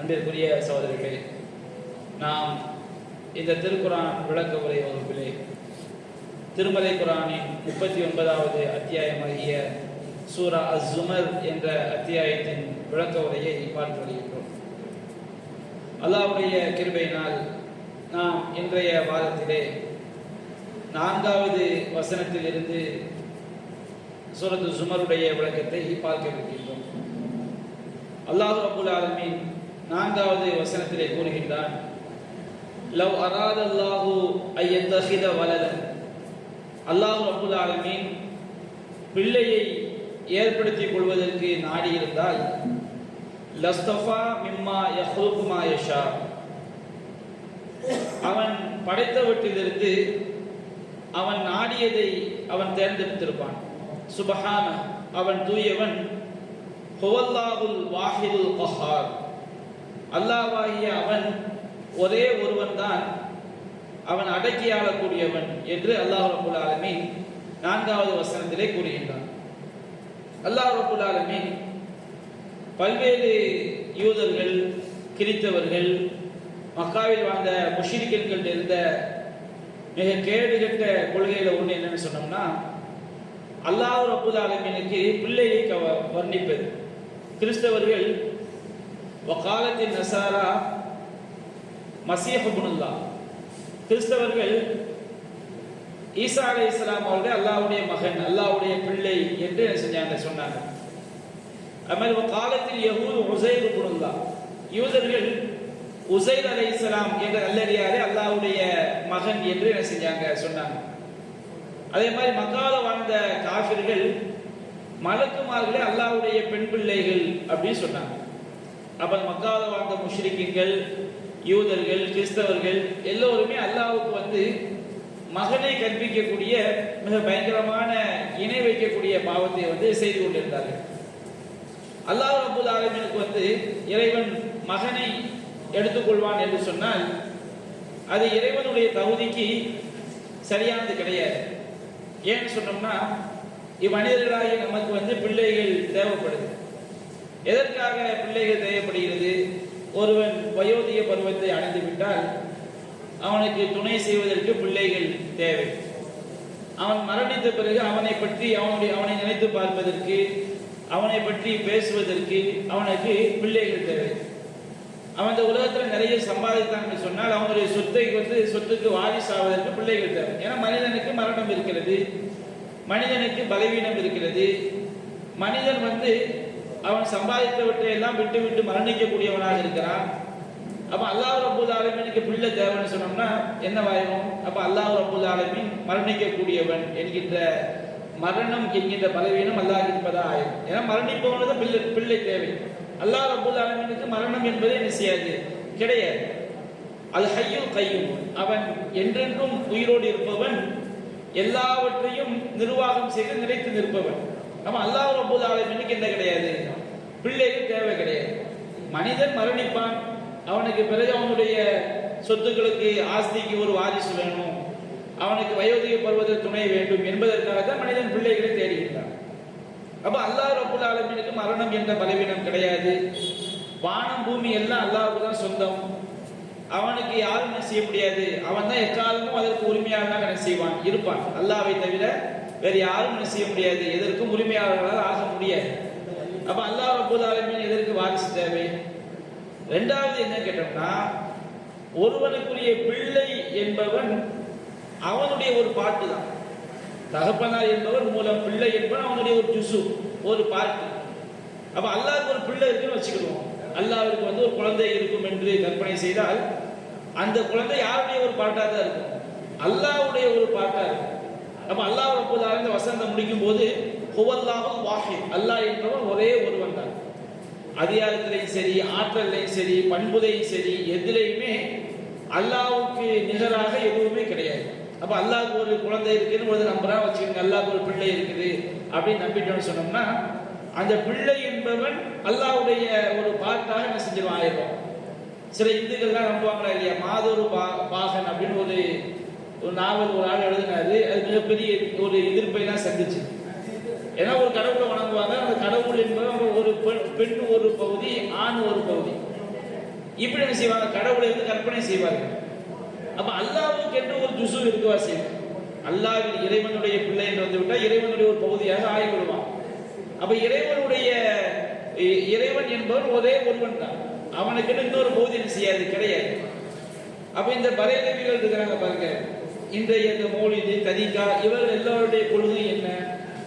அன்பிற்குரிய சகோதரர்களே, நாம் இந்த திருக்குரான் விளக்க உரை வகுப்பிலே திருமலை குரானின் 39வது அத்தியாயமாகிய சூரா அஸ்-ஸுமர் என்ற அத்தியாயத்தின் விளக்க உரையை பார்த்து வருகின்றோம். அல்லாஹ்வுடைய கிருபையினால் நாம் இன்றைய வாரத்திலே 4வது வசனத்திலிருந்து சூரத்து ஸுமருடைய விளக்கத்தை பார்க்க இருக்கின்றோம். அல்லாஹ் ரப்பல் ஆலமீன் 4வது வசனத்திலே கூறுகின்றான், லவ் அராதல்லாஹு ஐயத்தஹித வலதன். அல்லாஹ் ரப்பல் ஆலமீன் பிள்ளையை ஏற்படுத்திக் கொள்வதற்கு நாடி இருந்தால் லஸ்தஃபா மிம்மா யஹ்லுகு மா யஷா, அவன் படைத்தவற்றிலிருந்து அவன் நாடியதை அவன் தேர்ந்தெடுத்திருப்பான். சுபஹான, அவன் தூயவன். ஹுவல்லாஹுல் வாஹிதுல் கஹார், அல்லாஹ்வாகிய அவன் ஒரே ஒருவன் தான், அவன் அடக்கி ஆளக்கூடியவன் என்று அல்லாஹ் ரப்பல் ஆலமீன் 4வது வசனத்திலே கூறுகின்றான். அல்லாஹ் ரப்பல் ஆலமீன் பல்வேறு யூதர்கள், கிறித்தவர்கள், மக்காவில் வாழ்ந்த முஷ்ரிக்கீன்கள் இருந்த மிக கேடுகட்ட கொள்கையில ஒன்று என்னன்னு சொன்னோம்னா, அல்லாஹ் ரப்பல் ஆலமீனுக்கு பிள்ளையை வர்ணிப்பது. கிறிஸ்தவர்கள் வகாலத்தின் நசாரா மஸீஹ் இப்னுல்லாஹ், கிறிஸ்தவர்கள் ஈசா அலைஹிஸ்ஸலாம் அவர்கள் அல்லாஹ்வுடைய மகன், அல்லாஹ்வுடைய பிள்ளை என்று செஞ்சாங்க, சொன்னாங்க. அமல் வகாலத்தில் யஹூது உஸைர் இப்னுல்லாஹ், யூதர்கள் உஸைர் அலைஹிஸ்ஸலாம் என்ற நல்லடியாரை அல்லாஹ்வுடைய மகன் என்று செஞ்சாங்க, சொன்னாங்க. அதே மாதிரி மக்கால வாழ்ந்த காஃபிர்கள் மலக்குமார்களே அல்லாஹ்வுடைய பெண் பிள்ளைகள் அப்படின்னு சொன்னாங்க. அப்ப மக்கால வாழ்ந்த முஷ்ரிக்கீன்கள், யூதர்கள், கிறிஸ்தவர்கள் எல்லோருமே அல்லாஹ்வுக்கு மகனை கற்பிக்கக்கூடிய மிக பயங்கரமான இணை வைக்கக்கூடிய பாவத்தை செய்து கொண்டிருந்தார்கள். அல்லாஹ் ரப்பல் ஆலமீனுக்கு இறைவன் மகனை எடுத்துக்கொள்வான் என்று சொன்னால் அது இறைவனுடைய தகுதிக்கு சரியானது கிடையாது. ஏன்னு சொன்னோம்னா, இம்மனிதர்களாகிய நமக்கு பிள்ளைகள் தேவைப்படுது. எதற்காக பிள்ளைகள் தேவைப்படுகிறது? ஒருவன் வயோதிக பருவத்தை அடைந்து விட்டால் அவனுக்கு துணை செய்வதற்கு பிள்ளைகள் தேவை. அவன் மரணித்த பிறகு அவனை பற்றி அவனை நினைத்து பார்ப்பதற்கு, அவனை பற்றி பேசுவதற்கு அவனுக்கு பிள்ளைகள் தேவை. அவன் இந்த உலகத்தில் நிறைய சம்பாதித்தான் சொன்னால் அவனுடைய சொத்துக்கு வாரிசாவதற்கு பிள்ளைகள் தேவை. ஏன்னா மனிதனுக்கு மரணம் இருக்கிறது, மனிதனுக்கு பலவீனம் இருக்கிறது. மனிதன் அவன் சம்பாதித்தவற்றை எல்லாம் விட்டு விட்டு மரணிக்கக்கூடியவனாக இருக்கிறான். அப்ப அல்லாஹ் ரப்பல் ஆலமீனுக்கு பிள்ளை தேவைன்னு சொன்னோம்னா என்னவாயிரும்? அப்ப அல்லாஹ் ரப்பல் ஆலமீன் மரணிக்கக்கூடியவன் என்கின்ற மரணம் என்கின்ற பலவீனம் அல்லாஹ் இருப்பதா ஆயிரும். ஏன்னா மரணிப்பவனது பிள்ளை தேவை. அல்லாஹ் ரப்பல் ஆலமீனுக்கு மரணம் என்பதே நிச்சயாது, கிடையாது. அல் ஹய்யுல் கய்யூம், அவன் என்றென்றும் உயிரோடு இருப்பவன், எல்லாவற்றையும் நிர்வாகம் செய்து நிலைத்து நிற்பவன். நம்ம அல்லாஹ் ரப்பல் ஆலமீனுக்கு என்ன கிடையாது? பிள்ளைகள் தேவை கிடையாது. மனிதன் மரணிப்பான், அவனுக்கு பிறகு அவனுடைய சொத்துக்களுக்கு, ஆஸ்திக்கு ஒரு வாரிசு வேணும், அவனுக்கு வயோதிக பருவத துணை வேண்டும் என்பதற்காக தான் மனிதன் பிள்ளைகளை தேடுகின்றான். அப்ப அல்லாஹ் ரப்பல் ஆலமீனுக்கு மரணம் என்ற பலவீனம் கிடையாது. வானம் பூமி எல்லாம் அல்லாஹ்வுக்கு தான் சொந்தம். அவனுக்கு யாரும் என்ன செய்ய முடியாது. அவன் தான் எக்காலமும் அதற்கு உரிமையாளராக என்ன செய்வான், இருப்பான். அல்லாஹ்வை தவிர வேறு யாரும் என்ன செய்ய முடியாது, எதற்கும் உரிமையாளர்களாக ஆக முடியாது. அப்ப அல்லாஹ் ரப்பல் ஆலமீன் எதற்கு வாரிசு தேவை? இரண்டாவது என்ன கேட்டோம்னா, ஒருவனுக்குரிய பிள்ளை என்பவன் அவனுடைய ஒரு பாட்டு தான். தகப்பனார் என்பவர் மூலம், பிள்ளை என்பவன் அவனுடைய ஒரு ஜுசு, ஒரு பாட்டு. அப்ப அல்லாஹ்வுக்கு ஒரு பிள்ளை இருக்குன்னு வச்சுக்கிடுவோம். அல்லாஹ்வுக்கு ஒரு குழந்தை இருக்கும் என்று கற்பனை செய்தால் அந்த குழந்தை யாருடைய ஒரு பாட்டா தான் இருக்கும்? அல்லாஹ்வுடைய ஒரு பாட்டா இருக்கும். அப்ப அல்லாஹ் ரப்பல் ஆலமீன் வசனத்தை முடிக்கும் போது ஹுவல்லாஹுல் வாஹித், அல்லாஹ் என்பவன் ஒரே ஒருவன் தான். அதிகாரத்திலையும் சரி, ஆற்றலையும் சரி, பண்புலையும் சரி, எதிலையுமே அல்லாஹ்வுக்கு நிகராக எதுவுமே கிடையாது. அப்ப அல்லாஹ்வுக்கு ஒரு குழந்தை இருக்குன்னு நம்புறா வச்சுக்கோங்க, அல்லாஹ்வுக்கு ஒரு பிள்ளை இருக்குது அப்படின்னு நம்பிட்டோம்னு சொன்னோம்னா அந்த பிள்ளை என்பவன் அல்லாஹ்வுடைய ஒரு பாட்டாக என்ன செஞ்சிருவான், ஆயிரும். சில இந்துக்கள்லாம் நம்புவாங்களா இல்லையா, மாதொரு பாகன் அப்படின்னு ஒரு நாவல் ஒரு ஆள் எழுதினாரு. அது மிகப்பெரிய ஒரு எதிர்ப்பை தான் சந்திச்சு. ஏன்னா ஒரு கடவுளை வணங்குவாங்க. அந்த கடவுள் என்பது ஒரு பெண் ஒரு பகுதி, ஆண் ஒரு பகுதி. இப்படி என்ன செய்வாங்க, கடவுளை வந்து கற்பனை செய்வார்கள். அப்ப அல்லாஹ்வுக்கு என்று ஒரு ஜுஸு இருக்கவா செய்யும். அல்லாஹ்வின் இறைவனுடைய பிள்ளை என்று வந்து விட்டால் இறைவனுடைய ஒரு பகுதியாக ஆகிவிடுவான். அப்ப இறைவன் என்பவன் ஒரே ஒருவன் தான், அவனுக்கு இன்னொரு பகுதி என்ன செய்யாது, கிடையாது. அப்ப இந்த பரேலவிகள் இருக்கிறாங்க பாருங்க, இன்றைய இந்த மௌலிது தரீகா இவர்கள் எல்லாருடைய கொள்கை என்ன?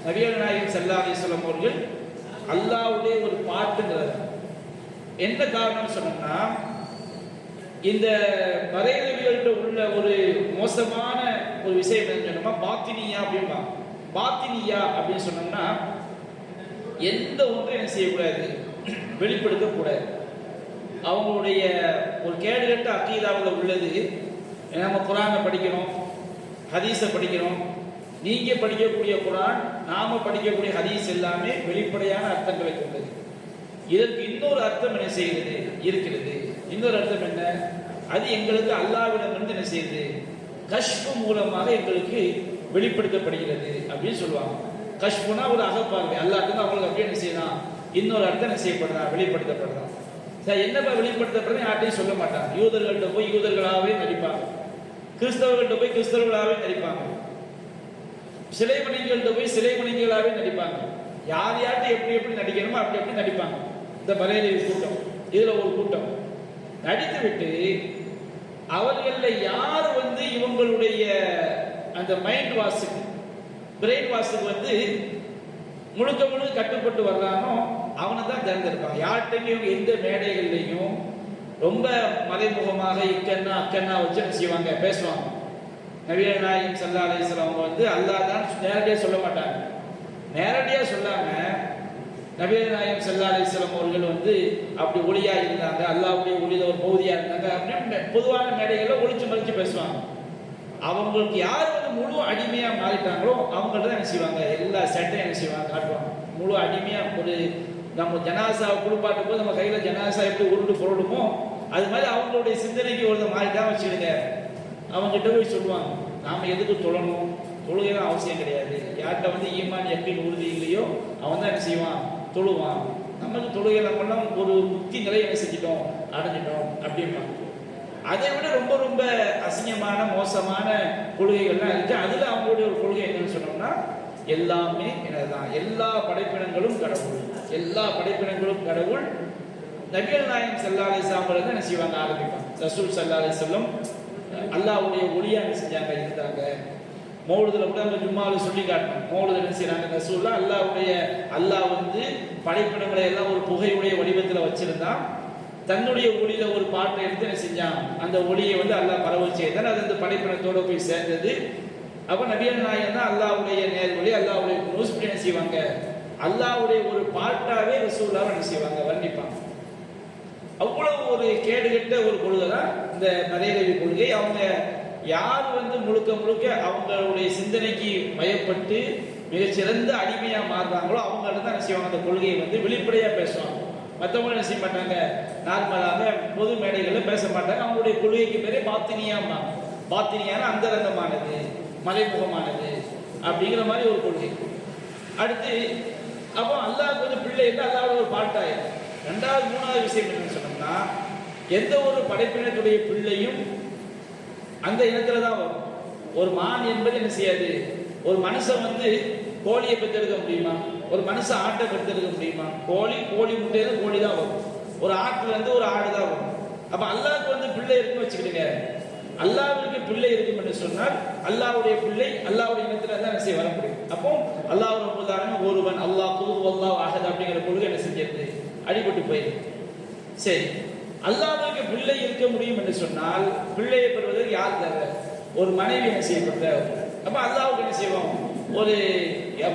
நபிகள் நாயகம் ஸல்லல்லாஹு அலைஹி வஸல்லம் அவர்கள் அல்லாஹ்வுடைய ஒரு பாட்டுங்கிறது. எந்த காரணம் சொன்னா, இந்த பரேலவிகள்கிட்ட உள்ள ஒரு மோசமான ஒரு விஷயம் என்ன சொன்னோம்னா பாத்தினியா அப்படின்னா, பாத்தினியா அப்படின்னு சொன்னோம்னா எந்த ஒன்றை என்ன செய்யக்கூடாது, வெளிப்படுத்தக்கூடாது. அவங்களுடைய ஒரு கேடுகட்ட அக்கீதாவில் உள்ளது. நம்ம குரானை படிக்கிறோம், ஹதீஸை படிக்கிறோம். நீங்க படிக்கக்கூடிய குரான், நாம படிக்கக்கூடிய ஹதீஸ் எல்லாமே வெளிப்படையான அர்த்தங்களை கொண்டது. இதற்கு இன்னொரு அர்த்தம் என்ன செய்கிறது இருக்கிறது. இன்னொரு அர்த்தம் என்ன, அது எங்களுக்கு அல்லாஹ்விடமிருந்து என்ன செய்யுது, கஷ்பு மூலமாக எங்களுக்கு வெளிப்படுத்தப்படுகிறது அப்படின்னு சொல்லுவாங்க. கஷ்புனா ஒரு அகப்பார்வை, அல்லாஹ்க்கு அவங்களுக்கு அப்படியே என்ன செய்யலாம், இன்னொரு அர்த்தம் என்ன செய்யப்படுறா, வெளிப்படுத்தப்படுறான். சரி, என்னப்பா வெளிப்படுத்தப்படுறது யார்ட்டையும் சொல்ல மாட்டாங்க. யூதர்கள்ட்ட போய் யூதர்களாகவே நடிப்பாங்க, கிறிஸ்தவர்கள்ட்ட போய் கிறிஸ்தவர்களாகவே நடிப்பாங்க, சிலை வணிகர்கள்ட்ட போய் சிலை வணிகர்களாகவே நடிப்பாங்க. யார் யார்கிட்ட எப்படி எப்படி நடிக்கணுமோ அப்படி எப்படி நடிப்பாங்க. இந்த பரேலவி கூட்டம் இதுல ஒரு கூட்டம் நடித்து விட்டு அவர்கள யார் வந்து இவங்களுடைய அந்த மைண்ட் வாஷுக்கு, பிரெயின் வாஷுக்கு வந்து முழுக்க முழுக்க கட்டுப்பட்டு வர்றானோ அவனை தான் தேர்ந்தெடுப்பாங்க. யார்கிட்டையும் இவங்க எந்த மேடைகள்லையும் ரொம்ப மறைமுகமாக இக்கன்னா அக்கன்னா வச்சு என்ன செய்வாங்க, பேசுவாங்க. நபிகள் நாயகம் ஸல்லல்லாஹு அலைஹி வஸல்லம் அவங்க வந்து அல்லாஹ் தான் நேரடியாக சொல்ல மாட்டாங்க. நேரடியாக சொல்லாம நபிகள் நாயகம் ஸல்லல்லாஹு அலைஹி வஸல்லம் அவர்கள் வந்து அப்படி ஒளியா இருந்தாங்க, அல்லாஹ்வுடைய ஒளியில ஒரு பகுதியா இருந்தாங்க அப்படின்னு பொதுவான மேடைகளில் ஒளிச்சு மறைச்சு பேசுவாங்க. அவங்களுக்கு யார் வந்து முழு அடிமையா மாறிட்டாங்களோ அவங்கள்ட்ட தான் என்ன செய்வாங்க, எல்லா சேட்டையும் என்ன செய்வாங்க, காட்டுவாங்க. முழு அடிமையா ஒரு நம்ம ஜனாசாவை குளிப்பாட்டும் போது நம்ம கையில ஜனாசா எப்படி உருண்டு பொருளுமோ அது மாதிரி அவங்களுடைய சிந்தனைக்கு ஒரு மாறிட்டா வச்சுடுங்க. அவங்ககிட்ட போய் சொல்லுவாங்க, நாம எதுக்கு தொழணும், தொழுகைலாம் அவசியம் கிடையாது. யார்கிட்ட வந்து ஈமான் யக்கீன் உறுதி இல்லையோ அவன் தான் என்ன செய்வான், தொழுவான். நமக்கு தொழுகை நம்மெல்லாம் ஒரு முக்தி நிலையை என்ன செஞ்சிட்டோம், அடைஞ்சிட்டோம் அப்படிம்பாங்க. அதை விட ரொம்ப ரொம்ப அசிங்கமான மோசமான கொள்கைகள்லாம் இருக்கு. அதுல அவங்களுடைய ஒரு கொள்கை என்னன்னு சொன்னோம்னா, எல்லாமே என்னதான், எல்லா படைப்பினங்களும் கடவுள், எல்லா படைப்பினங்களும் கடவுள். நபிகள் நாயகம் ஸல்லல்லாஹு அலைஹி வஸல்லம் என்ன செய்வாங்க, ஆரம்பிப்பாங்க. ரசூல் ஸல்லல்லாஹு அலைஹி வஸல்லம் அல்லாஹ்வுடைய ஒளியா என்ன செஞ்சாங்க, இருந்தாங்க. மௌலுதுல கூட அவங்க ஜும்மாவில் சொல்லி காட்டணும். மௌலுது என்ன செய்யறாங்க, ரசூல்லா அல்லாஹ் வந்து படைப்பினங்களை எல்லாம் ஒரு புகையுடைய வடிவத்தில் வச்சிருந்தா தன்னுடைய ஒளியில ஒரு பாட்டை எடுத்து என்ன செஞ்சான், அந்த ஒளியை வந்து அல்லாஹ் பரவ செய்தான். அது அந்த படைப்பினத்தோட போய் சேர்ந்தது. அப்ப நபிகள் நாயகம் தான் அல்லாஹ்வுடைய நேர்வழி, அல்லாஹ்வுடைய குனூஸ் என்ன செய்வாங்க, அல்லாஹ்வுடைய ஒரு பாட்டாவே ரசூலுல்லாஹ் என்ன செய்வாங்க, வர்ணிப்பாங்க. அவ்வளவு ஒரு கேடுகட்ட ஒரு கொள்கை தான் இந்த பரேலவி கொள்கை. அவங்க யார் வந்து முழுக்க முழுக்க அவங்களுடைய சிந்தனைக்கு பயப்பட்டு மிகச்சிறந்த அடிமையா மாறுறாங்களோ அவங்கள்ட்ட தான் என்ன செய்வாங்க, அந்த கொள்கையை வந்து வெளிப்படையா பேசுவாங்க. மற்றவங்க என்ன செய்ய மாட்டாங்க, நார்மலாக பொது மேடைகளில் பேச மாட்டாங்க. அவங்களுடைய கொள்கைக்கு பேரே பாத்தினியாமா, பாத்தினியான அந்தரங்கமானது, மறைமுகமானது அப்படிங்கிற மாதிரி ஒரு கொள்கை. அடுத்து அப்போ அல்லாஹ் வந்து பிள்ளை இல்லை, அல்லாஹ் ஒரு பாட்டாயிரும். ரெண்டாவது மூணாவது விஷயம் என்னன்னு சொன்னோம்னா, எந்த ஒரு படைப்பினத்துடைய பிள்ளையும் அந்த இனத்துல தான் வரும். ஒரு மான் என்பது என்ன செய்யாது, ஒரு மனுஷன் வந்து கோழியை பெற்றெடுக்க முடியுமா, ஒரு மனுஷன் ஆட்டை பெற்றெடுக்க முடியுமா? கோழி முட்டையில கோழி தான் வரும், ஒரு ஆட்டுல இருந்து ஒரு ஆடு தான் வரும். அப்ப அல்லாஹ்வுக்கு வந்து பிள்ளை இருக்குன்னு வச்சுக்கிடுங்க, அல்லாஹ்வுக்கு பிள்ளை இருக்கும் என்று சொன்னால் அல்லாஹ்வுடைய பிள்ளை அல்லாஹ்வுடைய இனத்துல தான் என்ன செய்ய வர முடியும். அப்போ அல்லாஹ் ரப்பல் ஆலமீன் ஒருவன், அல்லாஹ் குல் வல்லாஹு அஹத் அப்படிங்கிற கொள்கை என்ன செஞ்சிருது, அடிபட்டு போயிருக்கு. சரி, அல்லாஹ்வுக்கு பிள்ளை இருக்க முடியும் என்று சொன்னால் பிள்ளையை பெறுவதற்கு யார் தேவை, ஒரு மனைவி என்ன செய்யப்பட்ட. அப்ப அல்லாஹ்வுக்கு என்ன செய்வோம், ஒரு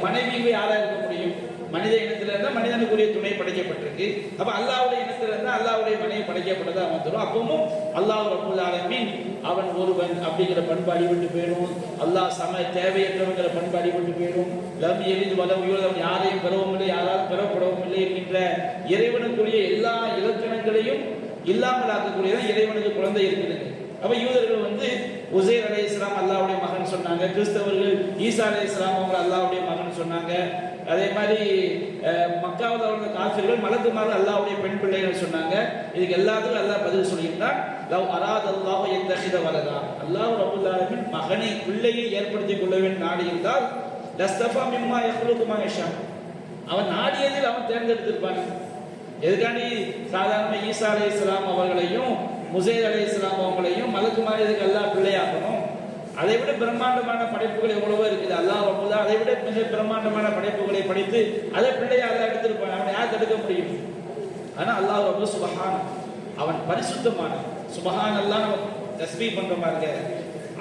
மனைவி யாரா இருக்க முடியும், மனித இனத்துல இருந்தா மனிதனுக்குரிய துணை படைக்கப்பட்டிருக்கு. அப்ப அல்லாஹ்வுடைய இனத்துல இருந்தா அல்லாஹ்வுடைய மனைவி படைக்கப்பட்டதா வந்துடும். அப்பவும் அல்லாஹ் ரப்பல் ஆலமீன் அவன் ஒருவன் அப்படிங்கிற பண்பு அடிபட்டு போயிடும். அல்லாஹ் சம தேவையற்றவங்கிற பண்பு அடிபட்டு போயிடும். லம் எலிது வலம் யூலம், யாரையும் பெறவும் இல்லை யாரால் பெறப்படவும் இல்லை என்கின்ற இறைவனுக்குரிய எல்லா இலக்கணங்களையும் இல்லாமல் ஆக்கக்கூடியதான் இறைவனுக்கு குழந்தை இருக்குது. அப்ப யூதர்கள் வந்து உசைர் அலைஹிஸ்ஸலாம் அல்லாஹ்வுடைய மகன் சொன்னாங்க, கிறிஸ்தவர்கள் ஈசா அலைஹிஸ்ஸலாம் அவங்க அல்லாஹ்வுடைய மகன் சொன்னாங்க, அதே மாதிரி மக்காவில் உள்ள காஃபிர்கள் மலக்குமாறு அல்லாஹ்வுடைய பெண் பிள்ளைகள் சொன்னாங்க. இதுக்கு எல்லாத்துக்கும் அல்லாஹ் பதில் சொல்லியிருந்தான். லவ் அராத் அல்லாஹ் யத்தஹித வலதா, அல்லாஹ் ரப்பல் ஆலமீன் மகனை பிள்ளையை ஏற்படுத்திக் கொள்ள வேண்டும் நாடி இருந்தால் லஸ்தஃபா மிம்மா யஹ்லுகு மா யஷா, அவன் நாடியதில் அவன் தேர்ந்தெடுத்திருப்பான். எதுக்காண்டி சாதாரண ஈசா அலைஹிஸ்ஸலாம் அவர்களையும் முசைர் அலைஹிஸ்ஸலாம் அவங்களையும் மலக்குமாறு இதுக்கு அல்லாஹ் பிள்ளையாக்கணும்? அதை விட பிரம்மாண்டமான படைப்புகள் எவ்வளவோ இருக்குது. அல்லாஹ் ரப்பல் அதை விட மிக பிரம்மாண்டமான படைப்புகளை படைத்து அதை பிள்ளையை அல்லாஹ் எடுத்திருப்பான். அவனை யார் தடுக்க முடியும்? ஆனா அல்லாஹ் ரப்பல் சுப்ஹான், அவன் பரிசுத்தமான சுப்ஹான் அல்லாஹ் நம்ம தஸ்பீஹ் பண்ற பாருங்க.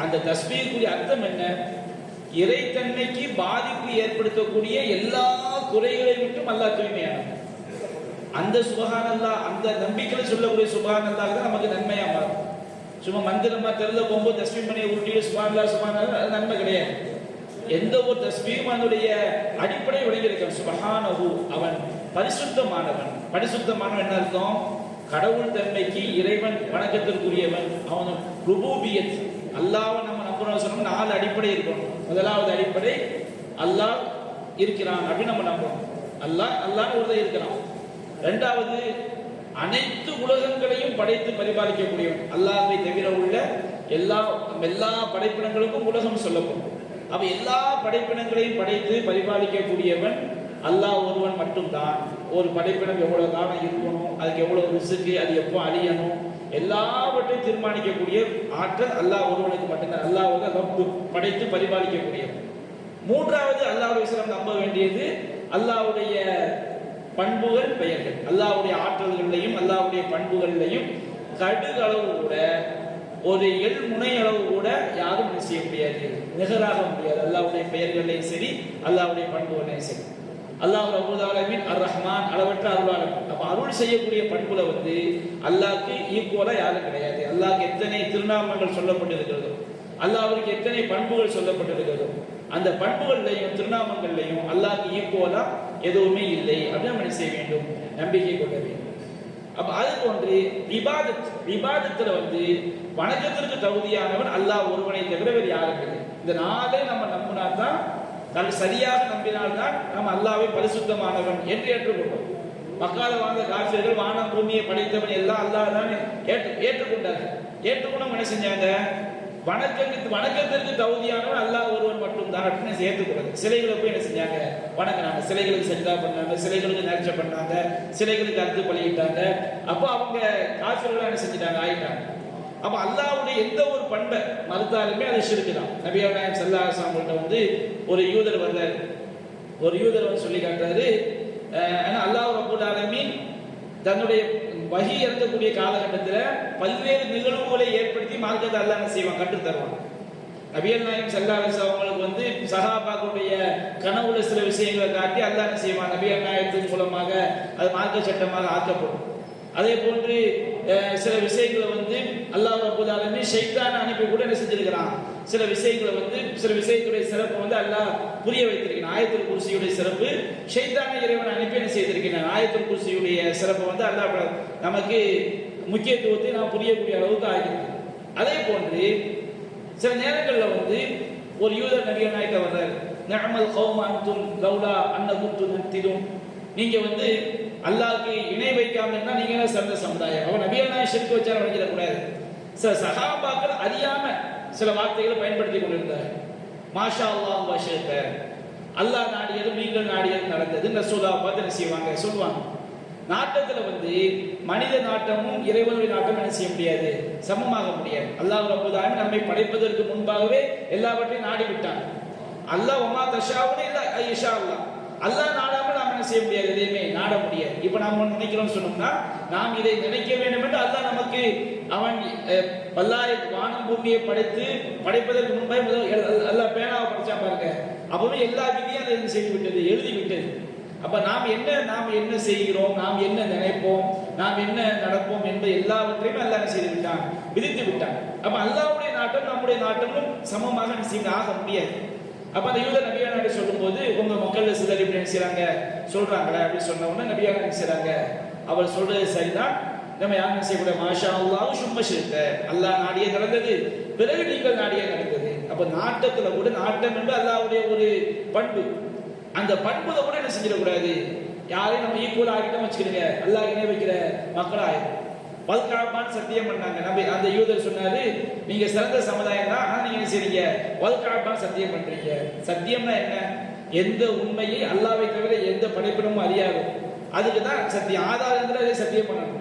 அந்த தஸ்பீஹுடைய அர்த்தம் என்ன? இறைத்தன்மைக்கு பாதிப்பு ஏற்படுத்தக்கூடிய எல்லா குறைகளை விட்டும் அல்லாஹ் தூய்மையானவன். அந்த சுப்ஹான் அல்லாஹ், அந்த நம்பிக்கையில சொல்லக்கூடிய சுப்ஹான் அல்லாஹ் தான் நமக்கு நன்மையா மாறும். சும்மா மந்திரமா தெருல போகும்போது தஸ்பீஹ் பண்ணி உருட்டிட்டு சுப்ஹானல்லாஹ் சுப்ஹானல்லாஹ் அது நன்மை கிடையாது. எந்த ஒரு தஸ்பீஹும் அதனுடைய அடிப்படை விளங்கியிருக்கான். சுப்ஹானஹு, அவன் பரிசுத்தமானவன். பரிசுத்தமானவன் என்ன அர்த்தம்? கடவுள் தன்மைக்கு இறைவன் வணக்கத்திற்குரியவன். அவன் ருபூபியத், அல்லாஹ்வை நம்ம நம்புறோம் சொன்னா 4 அடிப்படை இருக்கணும். முதலாவது அடிப்படை அல்லாஹ் இருக்கிறான் அப்படின்னு நம்ம நம்புறோம். அல்லாஹ் ஒருத்தர் இருக்கிறான். இரண்டாவது அனைத்து உலகங்களையும் படைத்து பரிபாலிக்கக்கூடியவன். அல்லாஹ்வை தவிர உள்ள எல்லா படைப்பினங்களுக்கும் உலகம் சொல்லப்படும். அவ எல்லா படைப்பினங்களையும் படைத்து பரிபாலிக்கக்கூடியவன் அல்லாஹ் ஒருவன் மட்டும்தான். ஒரு படைப்பினம் எவ்வளவு காலம் இருக்கணும், அதுக்கு எவ்வளவு ரிஸ்க்கு, அது எப்போ அழியணும், எல்லாவற்றையும் தீர்மானிக்கக்கூடிய ஆற்றல் அல்லாஹ் ஒருவனுக்கு மட்டும்தான். அல்லாஹ் வந்து ரப்பு, படைத்து பரிபாலிக்கக்கூடியவன். மூன்றாவது அல்லாஹ்வுடைய விஷயம் நம்ப வேண்டியது அல்லாஹ்வுடைய பண்புகள், பெயர்கள். அல்லாஹ்வுடைய ஆற்றல்களையும் அல்லாஹ்வுடைய பண்புகளையும் கடுகளவு கூட, ஒரு எள் முனை அளவு கூட யாரும் செய்ய முடியாது, நிகராக முடியாது. அல்லாஹ்வுடைய பெயர்களையும் சரி அல்லாஹ்வுடைய பண்புகளையும் சரி. அல்லாஹ் ரப்பல் ஆலமீன் அர் ரஹ்மான், அளவற்ற அருளாளன். அப்ப அருள் செய்யக்கூடிய பண்புல வந்து அல்லாஹ்க்கு ஈக்குவலா யாரும் கிடையாது. அல்லாஹ்க்கு எத்தனை திருநாமங்கள் சொல்லப்பட்டிருக்கிறதோ, அல்லாஹ்வுக்கு எத்தனை பண்புகள் சொல்லப்பட்டிருக்கிறதோ, அந்த பண்புகள்லையும் திருநாமங்கள்லையும் அல்லாஹ்க்கு ஈக்குவலா எதுவுமே இல்லை அப்படின்னு நம்ம செய்ய வேண்டும், நம்பிக்கை கொள்ள வேண்டும். அப்ப அது போன்று விவாதத்துல வந்து வணக்கத்திற்கு தகுதியானவன் அல்லாஹ் ஒருவனை தவிர வேறு யாரும் இல்லை. இந்த 4 நம்ம நம்பினால்தான், சரியாக நம்பினால்தான் நம்ம அல்லாஹ்வை பரிசுத்தமானவன் என்று ஏற்றுக்கொள்வோம். மக்கால வாழ்ந்த காஃபிர்கள் வானம் பூமியை படைத்தவன் எல்லாம் அல்லாஹ் தான் ஏற்றுக்கொண்டார்கள். ஏற்றுக்கொண்டு என்ன செஞ்சாங்க? வணக்கத்திற்கு தகுதியானவன் அல்லாஹ் ஒருவன் மட்டும் தான் அப்படின்னு ஏற்றுக்கூடாது. சிலைகளை போய் என்ன செஞ்சாங்க? வணங்கினாங்க. சிலைகளுக்கு சஜ்தா பண்ணாங்க, சிலைகளுக்கு நேர்ச்சை பண்ணாங்க, சிலைகளுக்கு அறுத்து பலியிட்டாங்க. அப்போ அவங்க காஃபிர்களா என்ன செஞ்சிட்டாங்க? ஆயிட்டாங்க. அப்ப அல்லாஹ்வுடைய எந்த ஒரு பண்பை மறுத்தாலுமே அது ஷிர்க் தான். நபிகள் நாயகம் ஸல்லல்லாஹு அலைஹி வஸல்லம் வந்து ஒரு யூதர் வந்தார். ஒரு யூதர் வந்து சொல்லி காட்டுறாரு, அல்லாஹ் ரப்பல் ஆலமீன் தன்னுடைய வஹி இறங்கக்கூடிய காலகட்டத்தில் பல்வேறு நிகழ்வுகளை ஏற்படுத்தி மார்க்கத்தை அல்லாஹ் என்ன செய்வான்? கற்றுத் தருவான். நபிகள் நாயகம் ஸல்லல்லாஹு அலைஹி வஸல்லம் அவங்களுக்கு வந்து சஹாபாக்களுடைய கனவுல சில விஷயங்களை காட்டி அல்லாஹ் என்ன செய்வான்? நபிகள் நாயகத்தின் மூலமாக அது மார்க்க சட்டமாக ஆக்கப்படும். அதே போன்று சில விஷயங்களை வந்து அல்லாஹ் ரப்பல் ஆலமீன் ஷைத்தானை அனுப்பி கூட என்ன செஞ்சிருக்கிறான்? சில விஷயங்களை வந்து சில விஷயத்துடைய சிறப்பு வந்து அல்லாஹ் புரிய வைத்திருக்கிறான். ஆயத்துல் குர்சியுடைய சிறப்பு ஷைத்தானை இறைவன் அனுப்பி என்ன செய்திருக்கிறான்? ஆயத்துல் குர்சியுடைய சிறப்பு வந்து அல்லாஹ் நமக்கு முக்கியத்துவத்தை நாம் புரியக்கூடிய அளவுக்கு ஆகிறது. அதே போன்று சில நேரங்களில் வந்து ஒரு யூதர் நபிகள் நாயகம் வர்றாரு. நிஅமல் கௌம அன்தும் லௌலா அன்னகும் துன்திதும், நீங்க வந்து அல்லாஹ்க்கு இணை வைக்காம இருந்தா நீங்க என்ன சிறந்த சமுதாயம். அவன் நபிகள் நாயகம் ஷிர்க் வச்சார வச்சிடக்கூடாது. சில சஹாபாக்கள் அறியாம சில வார்த்தைகளை பயன்படுத்தி கொண்டிருந்தார். மாஷா அல்லாஹ் வஷித்த, அல்லாஹ் நாடியது நீங்கள் நாடியது நடந்தது ரசூலுல்லாஹ் பார்த்து என்ன செய்வாங்க? சொல்லுவாங்க. நாட்டத்துல வந்து மனித நாட்டமும் இறைவனுடைய நாட்டமும் என்ன செய்ய முடியாது? சமமாக முடியாது. அல்லாஹ் ரப்பல் ஆலமீன் நம்மை படைப்பதற்கு முன்பாகவே எல்லாவற்றையும் நாடி விட்டான். அல்லாஹ் வமா தஷாவுன இல்லா ஐஷா அல்லாஹ், அல்லாஹ் நாடாமல் நாம் என்ன செய்ய முடியாது? எதையுமே நாட முடியாது. இப்ப நாம நினைக்கிறோம் சொன்னோம்னா, நாம் இதை நினைக்க வேண்டும் என்று அல்லாஹ் நமக்கு அவன் பல்லாயிரம் வானம் பூமியை படைப்பதற்கு முன்பாக அல்லாஹ் பேனாவை படைச்சான் பாருங்க. அப்பவே எல்லா விதியும் அதை செய்து விட்டது, எழுதி விட்டது. அப்ப நாம் என்ன செய்கிறோம், நாம் என்ன நினைப்போம், நாம் என்ன நடப்போம் என்பது எல்லாவற்றையுமே அல்லாஹ் செய்து விட்டான், விதித்து விட்டான். அப்ப அல்லாஹ்வுடைய நாட்டம் நம்முடைய நாட்டமும் சமமாக ஆக முடியாது. அப்ப அந்த யூதர் நபியா நாடு சொல்லும் போது, உங்க மக்கள் சிலர் இப்படி செய்யறாங்க சொல்றாங்களே அப்படின்னு சொன்ன உடனே நபியா நாடு செய்யறாங்க, அவர் சொல்றது சரிதான், நம்ம யாரும் செய்யக்கூட மாஷா அல்லாஹ் சும்மா ஷிர்க், அல்லாஹ் நாடியே நடந்தது, பிறகு நீங்கள் நாடியே நடந்தது. அப்ப நாட்டத்துல கூட நாட்டம் என்று அல்லாஹ்வுடைய ஒரு பண்பு. அந்த பண்புல கூட என்ன செஞ்சிடக்கூடாது, யாரையும் நம்ம ஈக்குவல் ஆகிட்டோம் வச்சுக்கிடுங்க, அல்லாஹ் இணை வைக்கிற மக்கள் ஆயிடும். வல்காபான்னு சத்தியம் பண்ணாங்க. நபி அந்த யூதர் சொன்னாரு, நீங்க சிறந்த சமுதாயம் தான், ஆனா நீங்க என்ன செய்றீங்க, வல்காபான்னு சத்தியம் பண்றீங்க. சத்தியம்னா என்ன? எந்த உண்மையை அல்லாஹ்வை தவிர எந்த படைப்பிடமும் அறியாது, அதுக்கு தான் சத்தியம். ஆதாரங்களை சத்தியம் பண்ணணும்.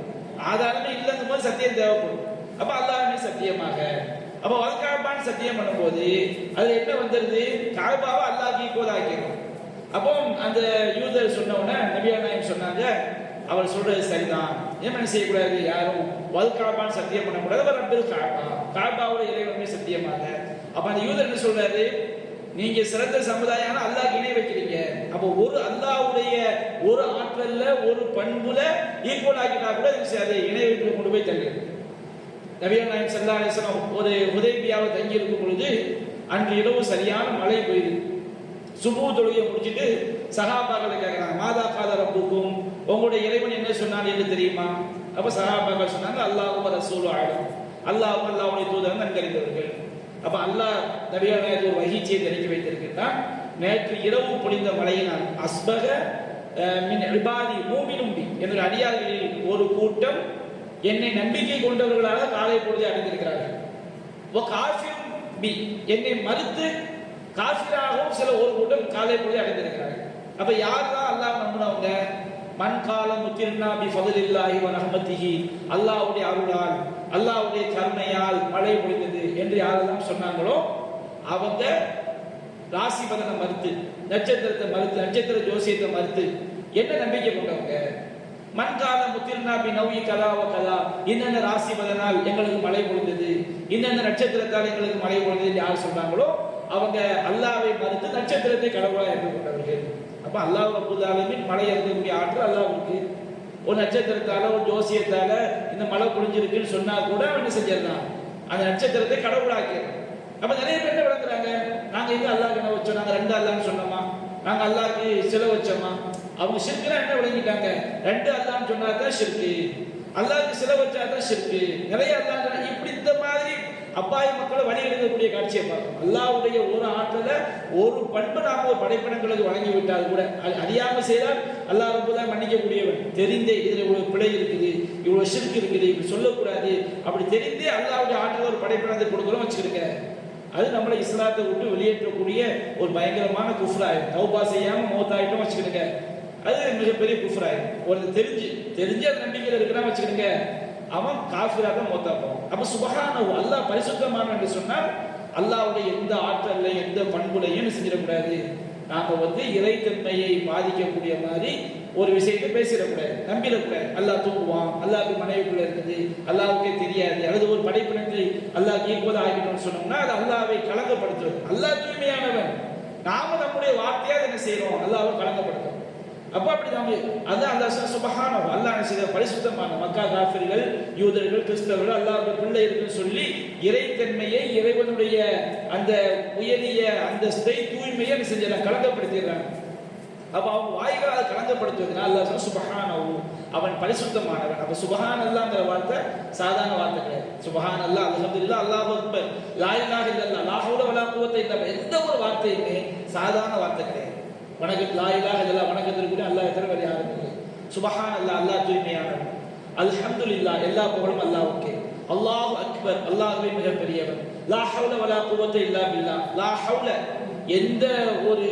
ஆதாரமே இல்லைங்கும் போது சத்தியம் தேவைப்படும். அப்ப அல்லாஹ்வே சத்தியமாக, அப்ப வல்காபான்னு சத்தியம் பண்ணும்போது அதுல என்ன வந்துருது, காபாவை அல்லாஹ்க்கு ஈக்குவல் ஆக்கிடும். அப்போ அந்த யூதர் சொன்ன உடனே நபிகள் நாயகம் சொன்னாங்க, அவர் சொல்றது சரிதான், என்ன செய்யக்கூடாது, யாரும் வல்காபான்னு சத்தியம் பண்ணக்கூடாது, அவர் ரப்பில் காபா, காபாவோட இறைவனுமே சத்தியமாக. அப்ப அந்த யூதர் என்ன சொல்றாரு, நீங்க சிறந்த சமுதாயம் அல்லாஹ் இணை வைக்கிறீங்க, அப்போ ஒரு அல்லாஹ்வுடைய ஒரு ஆற்றல்ல ஒரு பண்புல ஈக்குவல் ஆக்கிட்டா கூட அதை இணை வைப்பு கொண்டு போய் தள்ளு. நபிகள் நாயகம் ஸல்லல்லாஹு அலைஹி வஸல்லம் ஒரு ஹுதைபியாவில் தங்கி இருக்கும் பொழுது அன்று இரவு சரியான மழை பெய்யுது. சுபூ தொழுகையை முடிச்சுட்டு சஹாபாக்களை கேட்கிறாங்க, மாதா கால ரப்புக்கும், உங்களுடைய இறைவன் என்ன சொன்னான் என்று தெரியுமா? அப்ப சஹாபாக்கள் சொன்னாங்க, அல்லாஹு ரசூலு ஆலம், அல்லாஹ் அல்லாஹ்வுடைய தூதர் நன்கறிந்தவர்கள். அப்ப அல்லாஹ் நபிகள் நாயகம் வஹீயை தெரிவித்து வைத்திருக்கிறான், நேற்று இரவு பொழிந்த மழையினால் அஸ்பக மின் இபாதி மூமினும் பி, என்னுடைய அடியார்களில் ஒரு கூட்டம் என்னை நம்பிக்கை கொண்டவர்களாக காலை பொழுதை அடைந்திருக்கிறார்கள். என்னை மறுத்து காஃபிராகவும் சில ஒரு கூட்டம் காலை பொழுதை அடைந்திருக்கிறார்கள். அப்ப யார் தான் அல்லாஹ் நம்பினவங்க? மன் காலம் முத்திர்னா பி ஃபதுலில்லாஹி வ ரஹ்மத்திஹி, அல்லாஹ்வுடைய அருளால் அல்லாஹ்வுடைய கருணையால் மழை பொழிந்தது என்று யாரெல்லாம் சொன்னாங்களோ அவங்க ராசி பலனை மறுத்து, நட்சத்திரத்தை மறுத்து, நட்சத்திர ஜோசியத்தை மறுத்து என்ன நம்பிக்கை கொண்டவங்க? மண்கால முத்திர்னா பி நவி கலாவ கலா, இன்னென்ன ராசி பலனால் எங்களுக்கு மழை பொழிந்தது, இன்னென்ன நட்சத்திரத்தால் எங்களுக்கு மழை பொழிந்தது யார் சொல்றாங்களோ அவங்க அல்லாஹ்வை மறுத்து நட்சத்திரத்தை கடவுளாக ஏற்றுக்கொண்டவர்கள். அப்ப அல்லாஹ் ரப்பல் ஆலமீன் மழை இறக்கக்கூடிய ஆற்றல் அல்லாஹ்வுக்கு. ஒரு நட்சத்திரத்தால ஒரு ஜோசியத்தால இந்த மழை பொழிஞ்சிருக்குன்னு சொன்னா கூட அவன் என்ன செஞ்சிடலாம், அந்த நட்சத்திரத்தை கடவுளாக்கிறான். அப்ப நிறைய பேர் என்ன விளக்குறாங்க, நாங்க எங்க அல்லாஹ்க்கு என்ன வச்சோம், நாங்க ரெண்டு அல்லாஹ்னு சொன்னோமா, நாங்க அல்லாஹ்க்கு சிலை வச்சோமா? அவங்க ஷிர்க்னா என்ன விளங்கிட்டாங்க, ரெண்டு அல்லாஹ்னு சொன்னா தான் ஷிர்க்கு, அல்லாஹ்க்கு சிலை வச்சா தான் ஷிர்க்கு, நிறைய அல்லாஹ் இப்படி இந்த மாதிரி அப்பாவி மக்களை வழி எழுதக்கூடிய காட்சியை பார்க்கணும். அல்லாஹ்வுடைய ஒரு ஆற்றல ஒரு பண்பு நாம ஒரு படைப்பினங்களுக்கு வழங்கி விட்டால் கூட அறியாம செய்தால் அல்லாஹ் ரப்பல் மன்னிக்கக்கூடியவன். தெரிந்தே இதுல இவ்வளவு பிழை இருக்குது, இவ்வளவு ஷிர்க் இருக்குது, இப்படி சொல்லக்கூடாது, அப்படி தெரிந்தே அல்லாஹ்வுடைய ஆற்றல ஒரு படைப்பினத்தை கொடுக்குறோம் வச்சுக்கிருக்க, அது நம்மளை இஸ்லாத்தை விட்டு வெளியேற்றக்கூடிய ஒரு பயங்கரமான குஃப்ராயிடும். தௌபா செய்யாம மௌத்தாயிட்டும் வச்சுக்கிடுங்க, அது மிகப்பெரிய குஃப்ராயிடும். ஒரு தெரிஞ்ச நம்பிக்கையில் இருக்கிறான் வச்சுக்கிடுங்க, அவன் காஃபிராக தான் மௌத்தா போவான். அப்ப சுப்ஹானஹு, அல்லாஹ் பரிசுத்தமானவன் என்று சொன்னால் அல்லாஹ்வுடைய எந்த ஆற்றல்ல எந்த பண்புலையும் செஞ்சிடக்கூடாது. நாம இறைத்தன்மையை பாதிக்கக்கூடிய மாதிரி ஒரு விஷயத்தை பேசிடக்கூடாது, நம்பிடக்கூடாது. அல்லாஹ் தூக்குவான், அல்லாஹ்க்கு மனைவிக்குள்ள இருக்குது, அல்லாஹ்வுக்கே தெரியாது, அல்லது ஒரு படைப்பினத்தை அல்லாஹ் ஈக்குவல் ஆகிட்டோம்னு சொன்னோம்னா அது அல்லாஹ்வை கலங்கப்படுத்துவது. அல்லாஹ் தூய்மையானவன், நாம நம்முடைய வார்த்தையா என்ன செய்யறோம், அல்லாஹ்வை கலங்கப்படுத்தும். அப்ப அப்படி நாம அதான் அல்லாஹ் சுப்ஹானஹு, அல்லாஹ் செய்த பரிசுத்தமான மக்கா காஃபிர்கள், யூதர்கள், கிறிஸ்தவர்கள் அல்லாஹ்வுடைய பிள்ளை இருக்குன்னு சொல்லி இறைத்தன்மையை, இறைவனுடைய அந்த உயரிய அந்தஸ்தை, தூய்மையை செஞ்ச கலங்கப்படுத்திடுறாங்க. அப்ப அவங்க வாய்களால் கலங்கப்படுத்துவதனால் அல்லாஹ் சுப்ஹானஹு, அவன் பரிசுத்தமானவன். அப்ப சுப்ஹானல்லாஹ்ங்கற வார்த்தை சாதாரண வார்த்தை கிடையாது. சுப்ஹானல்லாஹ், அல்ஹம்துலில்லாஹ், அல்லாஹு அக்பர், லா இலாஹ இல்லல்லாஹ், லா ஹவுல வலா குவத்த இல்லா பில்லாஹ், எந்த ஒரு வார்த்தையுமே சாதாரண வார்த்தை கிடையாது. வணக்கம், லா இலாஹ இல்லல்லாஹ், வணக்கத்திற்கு அல்லாஹ் தவிர வேறு யாரும் இல்லை. சுப்ஹானல்லாஹ், அல்லாஹ் தூய்மையானவன். அல்ஹம்துலில்லாஹ், எல்லா புகழும் அல்லாஹ்வுக்கே. அல்லாஹு அக்பர், அல்லாஹ்வே மிகப்பெரியவன். லா ஹவுல வலா குவத்த இல்லா பில்லாஹ், லா ஹவுல, எந்த ஒரு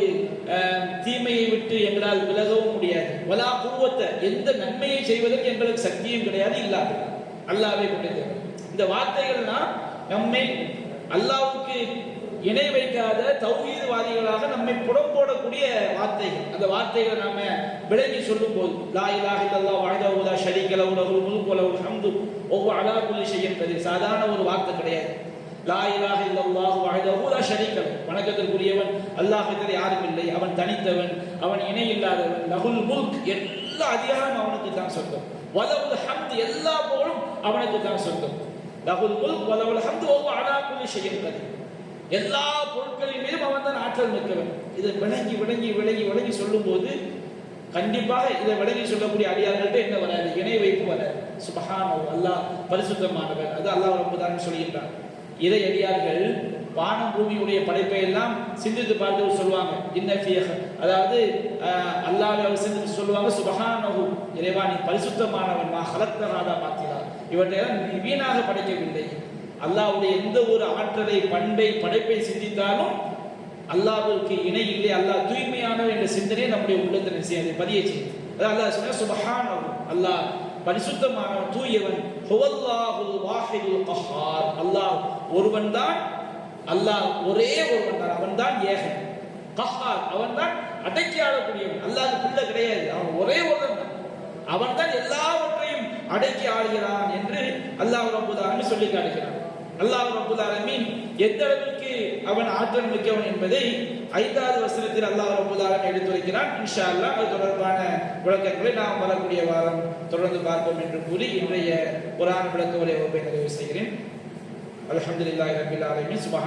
தீமையை விட்டு எங்களால் விலகவும் முடியாது, வலா குவத்த, எந்த நன்மையை செய்வதற்கு எங்களுக்கு சக்தியும் கிடையாது, இல்லாது அல்லாஹ்வே கொண்டது. இந்த வார்த்தைகள்னா நம்மை அல்லாஹ்வுக்கு இணை வைக்காத தௌஹீத்வாதிகளாக நம்மை புறம்போடக்கூடிய வார்த்தைகள். அந்த வார்த்தைகளை நாம விளங்கி சொல்லும் போது லா இலாஹ இல்லல்லாஹ் வஹ்தஹு லா ஷரீக லஹு லஹுல் முல்கு வ லஹுல் ஹம்து வ ஹுவ அலா குல்லி ஷைஇன் கதீர், சாதாரண ஒரு வார்த்தை கிடையாது. லா இலாஹ இல்லல்லாஹ் வஹ்தஹு லா ஷரீக லஹு, வணக்கத்திற்குரியவன் அல்லாஹ் தவிர யாரும் இல்லை, அவன் தனித்தவன், அவன் இணை இல்லாதவன். லஹுல் முல்க், எல்லா அதிகாரம் அவனுக்கு தான் சொந்தம். வ லஹுல் ஹம்து, எல்லா புகழும் அவனுக்கு தான் சொந்தம். லஹுல் முல்க் வ லஹுல் ஹம்து வ ஹுவ அலா குல்லி ஷைஇன் கதீர், எல்லா பொருட்களின் மீதும் அவன் தான் ஆற்றல் மிக்கவன். இதை விளங்கி விளங்கி விளங்கி விளங்கி சொல்லும் போது கண்டிப்பாக இதை விளங்கி சொல்லக்கூடிய அடியார்கள்ட்ட என்ன வராது, இணை வைப்பு வராது. சுப்ஹானஹு, அல்லாஹ் பரிசுத்தமானவன், அது அல்லாஹ் ரப்பல் ஆலமீன் சொல்லியிருக்கான். இறை அடியார்கள் வானம் பூமியுடைய படைப்பை எல்லாம் சிந்தித்து பார்த்து சொல்லுவாங்க. அதாவது அல்லாஹ்வை அவர் சிந்தித்து சொல்லுவாங்க, சுபஹானஹு, இறைவா நீ பரிசுத்தமானவன், மா ஹலக்தனாதா மாத்திரா, இவற்றையெல்லாம் நீ வீணாக படைக்கவில்லை. அல்லாஹ்வுடைய எந்த ஒரு ஆற்றலை, பண்பை, படைப்பை சிந்தித்தாலும் அல்லாஹ்வுக்கு இணை இல்லை, அல்லாஹ் தூய்மையானவன் என்ற சிந்தனை நம்முடைய உள்ளத்தில் செய்ய பதிய செய்யும். அதாவது அல்லாஹ் சொன்ன சுபஹானஹு, அல்லாஹ் பரிசுத்தமானவன், தூயவன். ஹுவல்லாஹுல் வாஹிதுல் கஹ்ஹார், அல்லாஹ் ஒருவன் தான், அல்லாஹ் ஒரே ஒருவன் தான், அவன் தான் ஏகன். கஹ்ஹார், அவன் தான் அடக்கி ஆளக்கூடியவன். அல்லாஹ் பிள்ளை கிடையாது, அவன் ஒரே ஒருவன் தான், அவன் தான் எல்லாவற்றையும் அடக்கி ஆளுகிறான் என்று அல்லாஹ் ரப்பல் ஆலமீன் சொல்லி காட்டுகிறான். அல்லாஹ் ரப்பல் ஆலமீன் எந்த அளவுக்கு அவன் ஆற்றல் மிக்கவன் என்பதை 5வது வசனத்தில் அல்லாஹ் ரப்பல் ஆலமீன் எடுத்துரைக்கிறான். இன்ஷா அல்லாஹ் அது தொடர்பான விளக்கங்களை நாம் வரக்கூடிய வாரம் தொடர்ந்து பார்ப்போம் என்று கூறி இன்றைய குர்ஆன் விளக்க உரை வகுப்பை நிறைவு செய்கிறேன். அல்ஹம்துலில்லாஹி ரப்பில் ஆலமீன். சுப்ஹான்